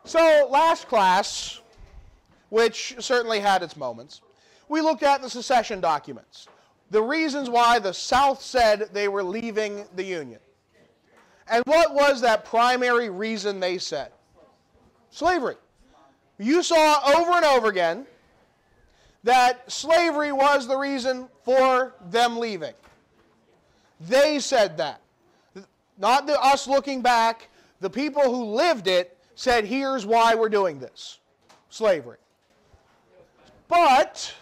So last class, which certainly had its moments, we looked at the secession documents, the reasons why the South said they were leaving the Union. And what was that primary reason they said? Slavery. You saw over and over again that slavery was the reason for them leaving. They said that. Not us looking back. The people who lived it said, here's why we're doing this. Slavery. But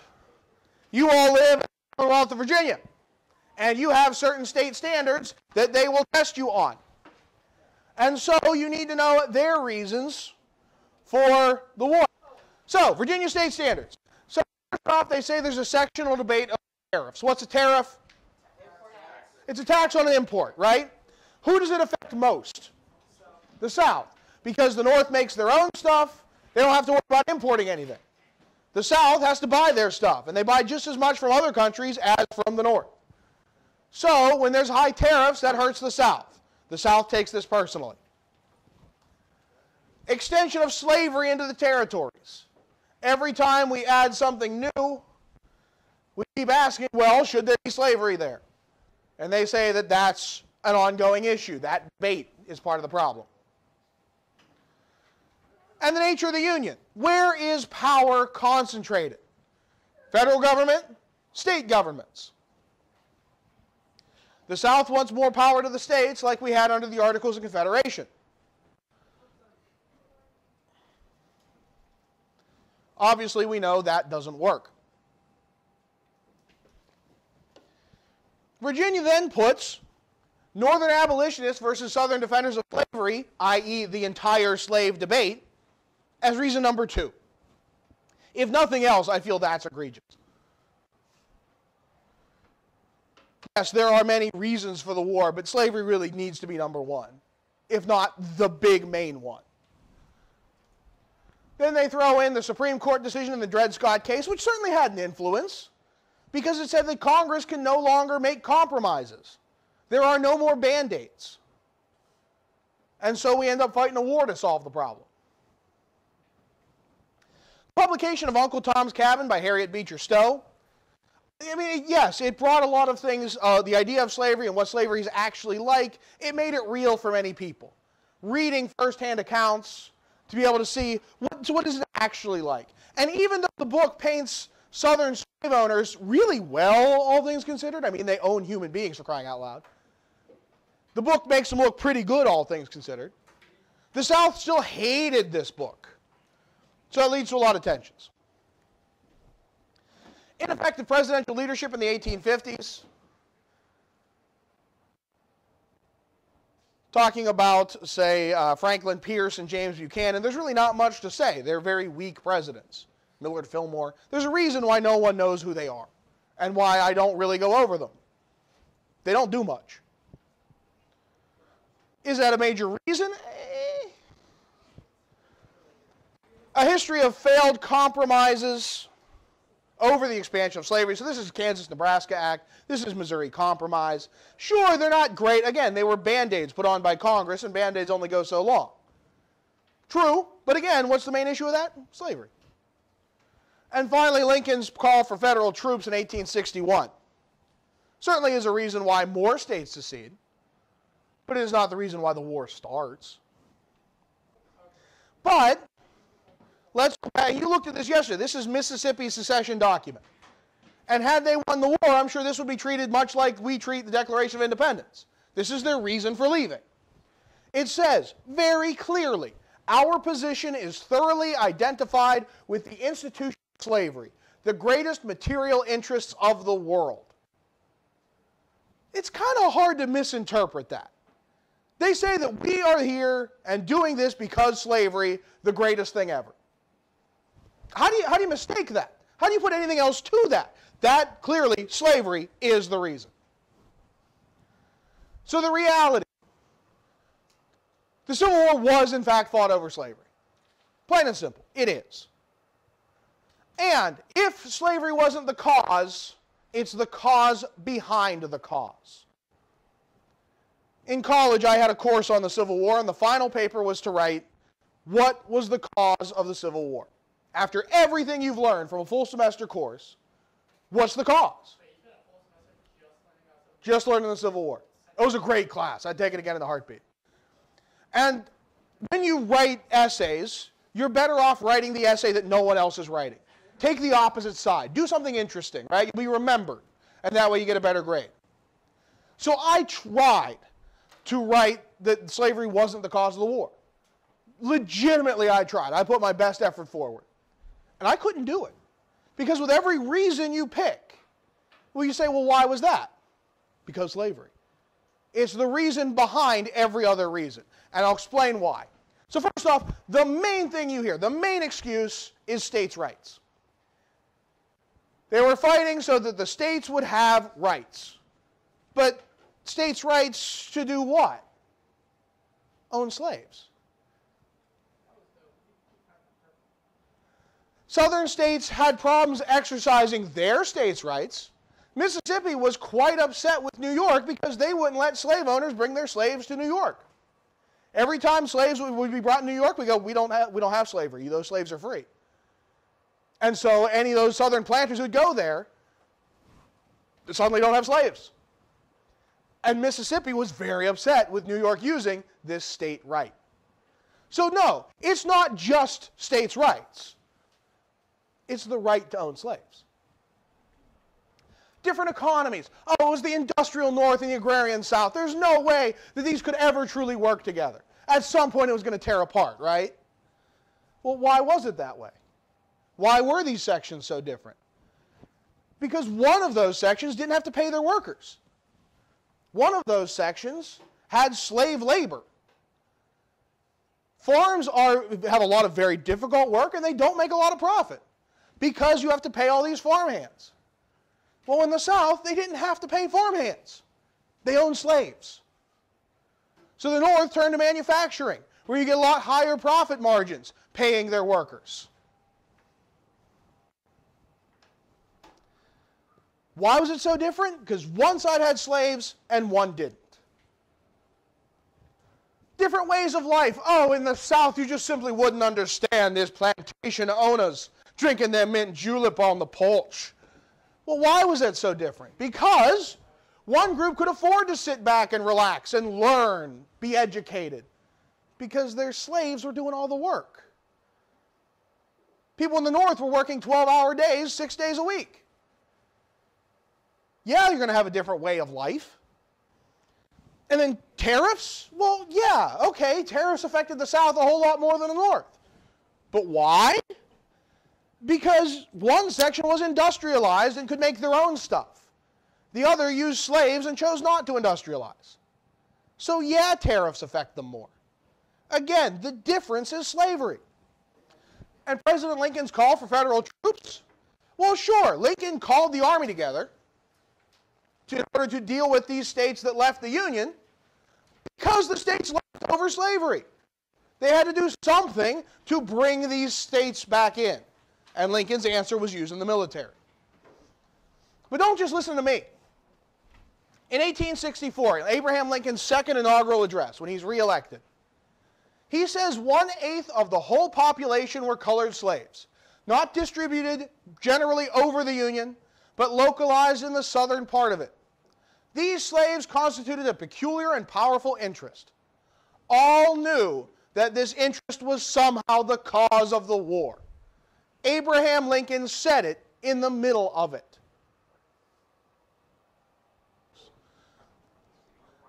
you all live in the Commonwealth of Virginia, and you have certain state standards that they will test you on. And so you need to know their reasons for the war. So, Virginia state standards. So, first off, they say there's a sectional debate of tariffs. What's a tariff? It's a tax on an import, right? Who does it affect most? The South. Because the North makes their own stuff, they don't have to worry about importing anything. The South has to buy their stuff, and they buy just as much from other countries as from the North. So, when there's high tariffs, that hurts the South. The South takes this personally. Extension of slavery into the territories. Every time we add something new, we keep asking, well, should there be slavery there? And they say that that's an ongoing issue. That debate is part of the problem. And the nature of the Union. Where is power concentrated? Federal government, state governments. The South wants more power to the states like we had under the Articles of Confederation. Obviously, we know that doesn't work. Virginia then puts Northern abolitionists versus Southern defenders of slavery, i.e. the entire slave debate, as reason number 2. If nothing else, I feel that's egregious. Yes, there are many reasons for the war, but slavery really needs to be number 1, if not the big main one. Then they throw in the Supreme Court decision in the Dred Scott case, which certainly had an influence, because it said that Congress can no longer make compromises. There are no more Band-Aids. And so we end up fighting a war to solve the problem. Publication of Uncle Tom's Cabin by Harriet Beecher Stowe. I mean, yes, it brought a lot of things, the idea of slavery and what slavery is actually like, it made it real for many people. Reading first-hand accounts to be able to see what is it actually like. And even though the book paints Southern slave owners really well, all things considered, I mean, they own human beings, for crying out loud. The book makes them look pretty good, all things considered. The South still hated this book. So it leads to a lot of tensions. Ineffective presidential leadership in the 1850s. Talking about, say, Franklin Pierce and James Buchanan, there's really not much to say. They're very weak presidents. Millard Fillmore. There's a reason why no one knows who they are and why I don't really go over them. They don't do much. Is that a major reason? A history of failed compromises over the expansion of slavery. So this is Kansas-Nebraska Act. This is Missouri Compromise. Sure, they're not great. Again, they were Band-Aids put on by Congress, and Band-Aids only go so long. True, but again, what's the main issue with that? Slavery. And finally, Lincoln's call for federal troops in 1861. Certainly is a reason why more states secede, but it is not the reason why the war starts. But let's go back. You looked at this yesterday. This is Mississippi's secession document. And had they won the war, I'm sure this would be treated much like we treat the Declaration of Independence. This is their reason for leaving. It says very clearly, our position is thoroughly identified with the institution of slavery, the greatest material interests of the world. It's kind of hard to misinterpret that. They say that we are here and doing this because slavery, the greatest thing ever. How do you mistake that? How do you put anything else to that? That clearly, slavery is the reason. So the reality, the Civil War was in fact fought over slavery. Plain and simple, it is. And if slavery wasn't the cause, it's the cause behind the cause. In college, I had a course on the Civil War, and the final paper was to write what was the cause of the Civil War? After everything you've learned from a full semester course, what's the cause? Just learning the Civil War. It was a great class. I'd take it again in a heartbeat. And when you write essays, you're better off writing the essay that no one else is writing. Take the opposite side. Do something interesting, right? You'll be remembered. And that way you get a better grade. So I tried to write that slavery wasn't the cause of the war. Legitimately, I tried. I put my best effort forward. And I couldn't do it. Because with every reason you pick, well, you say, well, why was that? Because slavery. It's the reason behind every other reason. And I'll explain why. So first off, the main thing you hear, the main excuse is states' rights. They were fighting so that the states would have rights. But states' rights to do what? Own slaves. Southern states had problems exercising their states' rights. Mississippi was quite upset with New York because they wouldn't let slave owners bring their slaves to New York. Every time slaves would be brought to New York, we go, we don't have slavery. Those slaves are free. And so any of those southern planters who'd go there suddenly don't have slaves. And Mississippi was very upset with New York using this state right. So no, it's not just states' rights. It's the right to own slaves. Different economies. Oh, it was the industrial North and the agrarian South. There's no way that these could ever truly work together. At some point it was going to tear apart, right? Well, why was it that way? Why were these sections so different? Because one of those sections didn't have to pay their workers. One of those sections had slave labor. Farms have a lot of very difficult work and they don't make a lot of profit because you have to pay all these farmhands. Well, in the South, they didn't have to pay farmhands. They owned slaves. So the North turned to manufacturing, where you get a lot higher profit margins paying their workers. Why was it so different? Because one side had slaves and one didn't. Different ways of life. Oh, in the South, you just simply wouldn't understand this plantation owners drinking their mint julep on the porch. Well, why was that so different? Because one group could afford to sit back and relax and learn, be educated, because their slaves were doing all the work. People in the North were working 12-hour days, 6 days a week. Yeah, you're going to have a different way of life. And then tariffs? Well, yeah, okay, tariffs affected the South a whole lot more than the North. But why? Because one section was industrialized and could make their own stuff. The other used slaves and chose not to industrialize. So yeah, tariffs affect them more. Again, the difference is slavery. And President Lincoln's call for federal troops? Well, sure, Lincoln called the army together in order to deal with these states that left the Union because the states left over slavery. They had to do something to bring these states back in. And Lincoln's answer was using the military. But don't just listen to me. In 1864, Abraham Lincoln's second inaugural address, when he's reelected, he says 1/8 of the whole population were colored slaves, not distributed generally over the Union, but localized in the southern part of it. These slaves constituted a peculiar and powerful interest. All knew that this interest was somehow the cause of the war. Abraham Lincoln said it in the middle of it.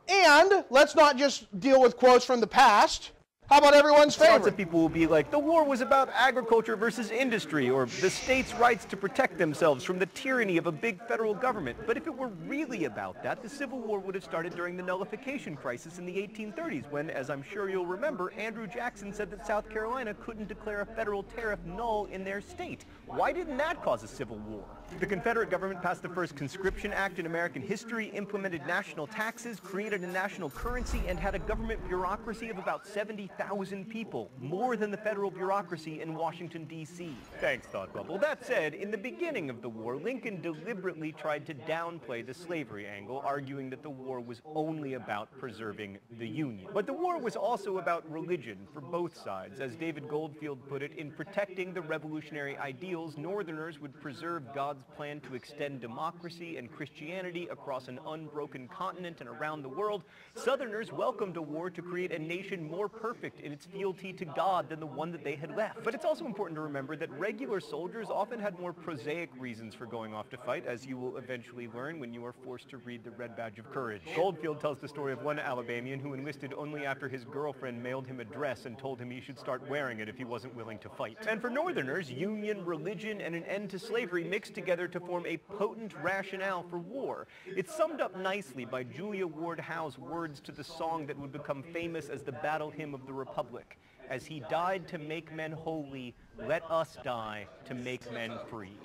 And let's not just deal with quotes from the past. How about everyone's favorite? Lots of people will be like, the war was about agriculture versus industry, or the states' rights to protect themselves from the tyranny of a big federal government. But if it were really about that, the Civil War would have started during the nullification crisis in the 1830s, when, as I'm sure you'll remember, Andrew Jackson said that South Carolina couldn't declare a federal tariff null in their state. Why didn't that cause a civil war? The Confederate government passed the first conscription act in American history, implemented national taxes, created a national currency, and had a government bureaucracy of about 70,000 people, more than the federal bureaucracy in Washington, D.C. Thanks, Thought Bubble. That said, in the beginning of the war, Lincoln deliberately tried to downplay the slavery angle, arguing that the war was only about preserving the Union. But the war was also about religion for both sides. As David Goldfield put it, in protecting the revolutionary ideals, Northerners would preserve God's plan to extend democracy and Christianity across an unbroken continent and around the world. Southerners welcomed a war to create a nation more perfect in its fealty to God than the one that they had left. But it's also important to remember that regular soldiers often had more prosaic reasons for going off to fight, as you will eventually learn when you are forced to read the Red Badge of Courage. Goldfield tells the story of one Alabamian who enlisted only after his girlfriend mailed him a dress and told him he should start wearing it if he wasn't willing to fight. And for Northerners, union, religion, and an end to slavery mixed together to form a potent rationale for war. It's summed up nicely by Julia Ward Howe's words to the song that would become famous as the battle hymn of the Republic. As he died to make men holy, let us die to make men free.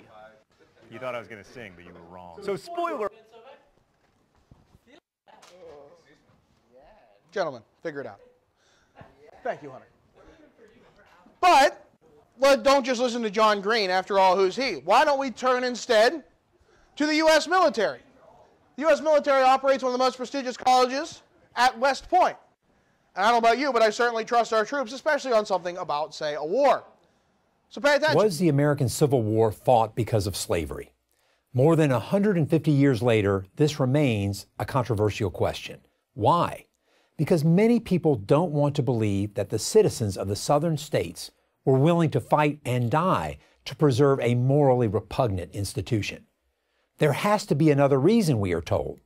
You thought I was going to sing, but you were wrong. So spoiler. Gentlemen, figure it out. Thank you, Hunter. But don't just listen to John Green. After all, who's he? Why don't we turn instead to the U.S. military? The U.S. military operates one of the most prestigious colleges at West Point. And I don't know about you, but I certainly trust our troops, especially on something about, say, a war. So pay attention. Was the American Civil War fought because of slavery? More than 150 years later, this remains a controversial question. Why? Because many people don't want to believe that the citizens of the southern states were willing to fight and die to preserve a morally repugnant institution. There has to be another reason, we are told.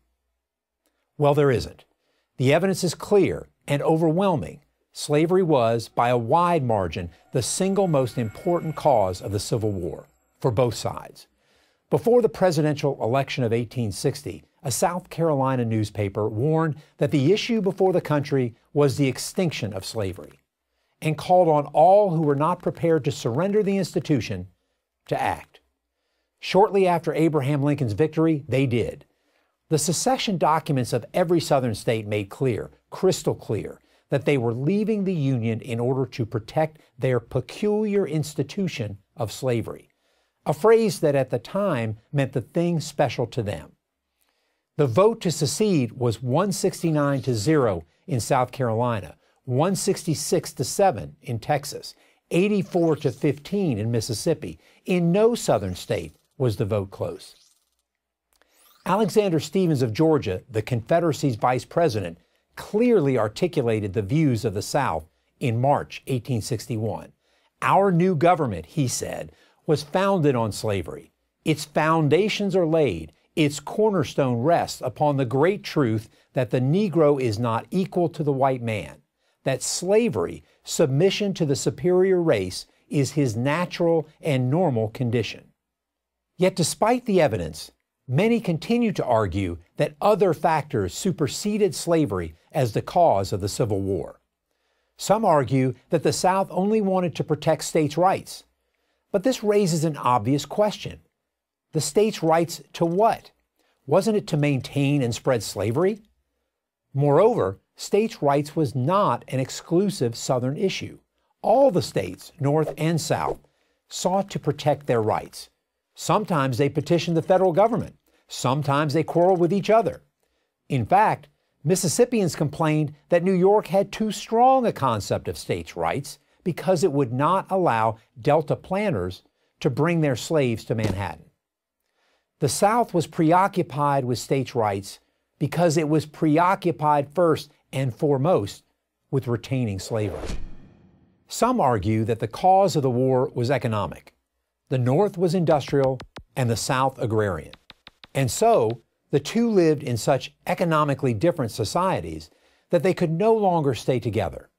Well, there isn't. The evidence is clear and overwhelming. Slavery was, by a wide margin, the single most important cause of the Civil War for both sides. Before the presidential election of 1860, a South Carolina newspaper warned that the issue before the country was the extinction of slavery and called on all who were not prepared to surrender the institution to act. Shortly after Abraham Lincoln's victory, they did. The secession documents of every Southern state made clear, crystal clear, that they were leaving the Union in order to protect their peculiar institution of slavery, a phrase that at the time meant the thing special to them. The vote to secede was 169-0 in South Carolina, 166-7 in Texas, 84-15 in Mississippi. In no Southern state was the vote close. Alexander Stephens of Georgia, the Confederacy's vice president, clearly articulated the views of the South in March 1861. Our new government, he said, was founded on slavery. Its foundations are laid. Its cornerstone rests upon the great truth that the Negro is not equal to the white man, that slavery, submission to the superior race, is his natural and normal condition. Yet despite the evidence, many continue to argue that other factors superseded slavery as the cause of the Civil War. Some argue that the South only wanted to protect states' rights. But this raises an obvious question. The states' rights to what? Wasn't it to maintain and spread slavery? Moreover, states' rights was not an exclusive Southern issue. All the states, North and South, sought to protect their rights. Sometimes they petitioned the federal government. Sometimes they quarreled with each other. In fact, Mississippians complained that New York had too strong a concept of states' rights because it would not allow Delta planters to bring their slaves to Manhattan. The South was preoccupied with states' rights because it was preoccupied first and foremost with retaining slavery. Some argue that the cause of the war was economic. The North was industrial and the South agrarian. And so, the two lived in such economically different societies that they could no longer stay together.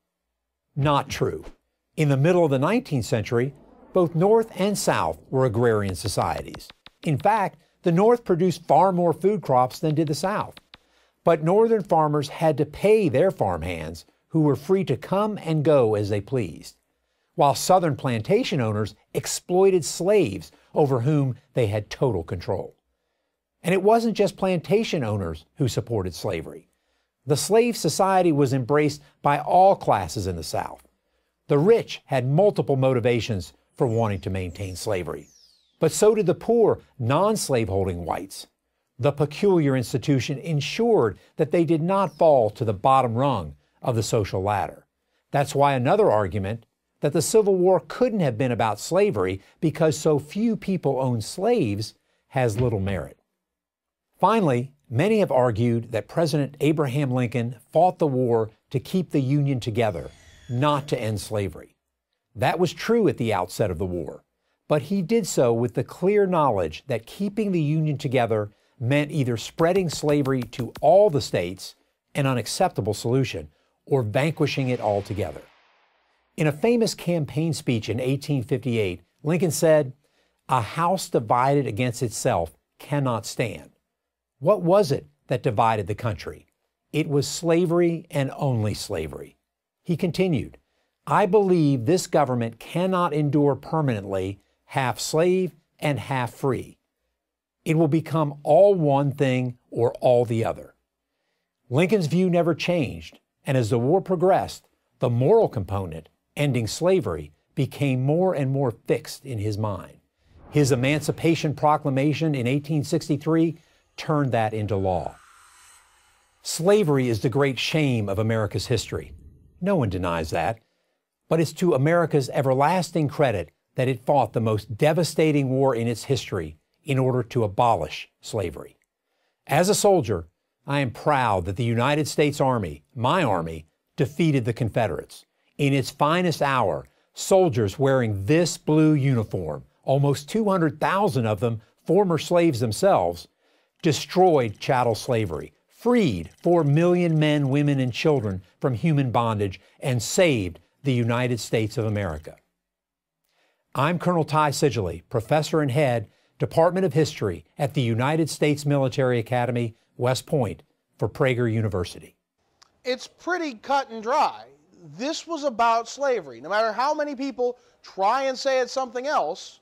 Not true. In the middle of the 19th century, both North and South were agrarian societies. In fact, the North produced far more food crops than did the South. But Northern farmers had to pay their farmhands, who were free to come and go as they pleased. while Southern plantation owners exploited slaves over whom they had total control. And it wasn't just plantation owners who supported slavery. The slave society was embraced by all classes in the South. The rich had multiple motivations for wanting to maintain slavery, but so did the poor, non-slaveholding whites. The peculiar institution ensured that they did not fall to the bottom rung of the social ladder. That's why another argument that the Civil War couldn't have been about slavery because so few people owned slaves has little merit. Finally, many have argued that President Abraham Lincoln fought the war to keep the Union together, not to end slavery. That was true at the outset of the war, but he did so with the clear knowledge that keeping the Union together meant either spreading slavery to all the states, an unacceptable solution, or vanquishing it altogether. In a famous campaign speech in 1858, Lincoln said, "A house divided against itself cannot stand." What was it that divided the country? It was slavery and only slavery. He continued, "I believe this government cannot endure permanently half slave and half free. It will become all one thing or all the other." Lincoln's view never changed, and as the war progressed, the moral component, ending slavery, became more and more fixed in his mind. His Emancipation Proclamation in 1863 turned that into law. Slavery is the great shame of America's history. No one denies that. But it's to America's everlasting credit that it fought the most devastating war in its history in order to abolish slavery. As a soldier, I am proud that the United States Army, my Army, defeated the Confederates. In its finest hour, soldiers wearing this blue uniform, almost 200,000 of them former slaves themselves, destroyed chattel slavery, freed 4 million men, women, and children from human bondage, and saved the United States of America. I'm Colonel Ty Sigely, Professor and Head, Department of History at the United States Military Academy, West Point, for Prager University. It's pretty cut and dry. This was about slavery. No matter how many people try and say it's something else,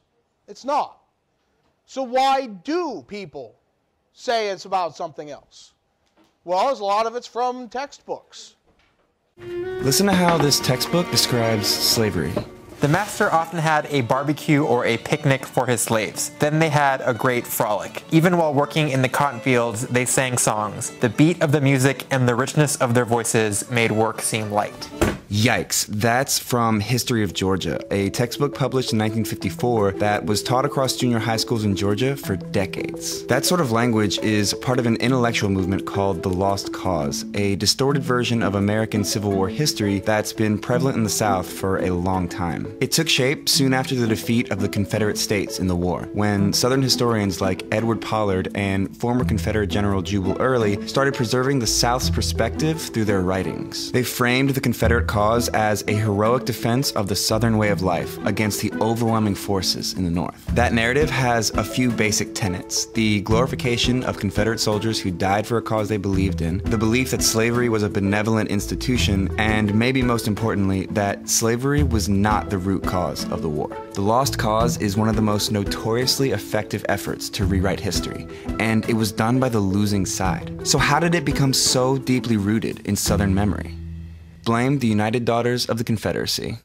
it's not. So why do people say it's about something else? Well, a lot of it's from textbooks. Listen to how this textbook describes slavery. The master often had a barbecue or a picnic for his slaves. Then they had a great frolic. Even while working in the cotton fields, they sang songs. The beat of the music and the richness of their voices made work seem light. Yikes, that's from History of Georgia, a textbook published in 1954 that was taught across junior high schools in Georgia for decades. That sort of language is part of an intellectual movement called the Lost Cause, a distorted version of American Civil War history that's been prevalent in the South for a long time. It took shape soon after the defeat of the Confederate States in the war, when Southern historians like Edward Pollard and former Confederate General Jubal Early started preserving the South's perspective through their writings. They framed the Confederate cause as a heroic defense of the Southern way of life against the overwhelming forces in the North. That narrative has a few basic tenets: the glorification of Confederate soldiers who died for a cause they believed in, the belief that slavery was a benevolent institution, and maybe most importantly, that slavery was not the root cause of the war. The Lost Cause is one of the most notoriously effective efforts to rewrite history, and it was done by the losing side. So how did it become so deeply rooted in Southern memory? Blame the United Daughters of the Confederacy.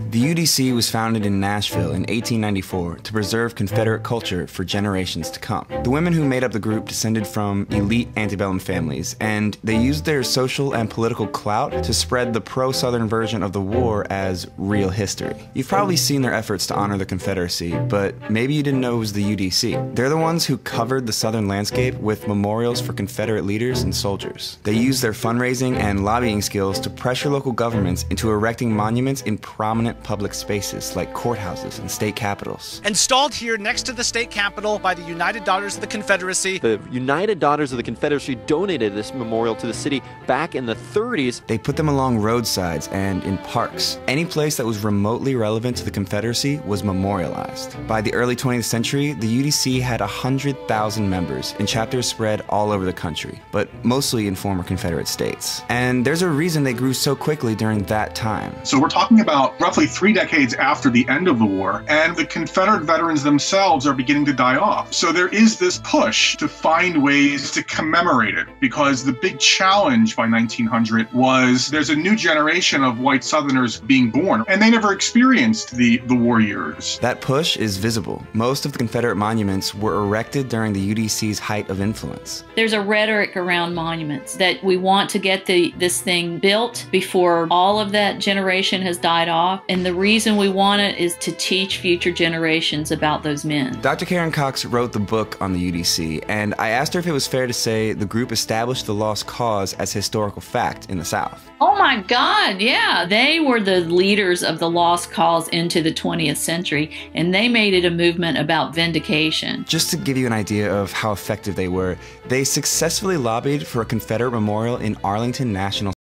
The UDC was founded in Nashville in 1894 to preserve Confederate culture for generations to come. The women who made up the group descended from elite antebellum families, and they used their social and political clout to spread the pro-Southern version of the war as real history. You've probably seen their efforts to honor the Confederacy, but maybe you didn't know it was the UDC. They're the ones who covered the Southern landscape with memorials for Confederate leaders and soldiers. They used their fundraising and lobbying skills to pressure local governments into erecting monuments in prominent public spaces like courthouses and state capitals. Installed here next to the state capitol by the United Daughters of the Confederacy. The United Daughters of the Confederacy donated this memorial to the city back in the 30s. They put them along roadsides and in parks. Any place that was remotely relevant to the Confederacy was memorialized. By the early 20th century, the UDC had 100,000 members and chapters spread all over the country, but mostly in former Confederate states. And there's a reason they grew so quickly during that time. So we're talking about roughly 3 decades after the end of the war, and the Confederate veterans themselves are beginning to die off. So there is this push to find ways to commemorate it, because the big challenge by 1900 was there's a new generation of white Southerners being born, and they never experienced the war years. That push is visible. Most of the Confederate monuments were erected during the UDC's height of influence. There's a rhetoric around monuments that we want to get this thing built before all of that generation has died off, and the reason we want it is to teach future generations about those men. Dr. Karen Cox wrote the book on the UDC, and I asked her if it was fair to say the group established the lost cause as historical fact in the South. Oh my God, yeah. They were the leaders of the lost cause into the 20th century, and they made it a movement about vindication. Just to give you an idea of how effective they were, they successfully lobbied for a Confederate memorial in Arlington National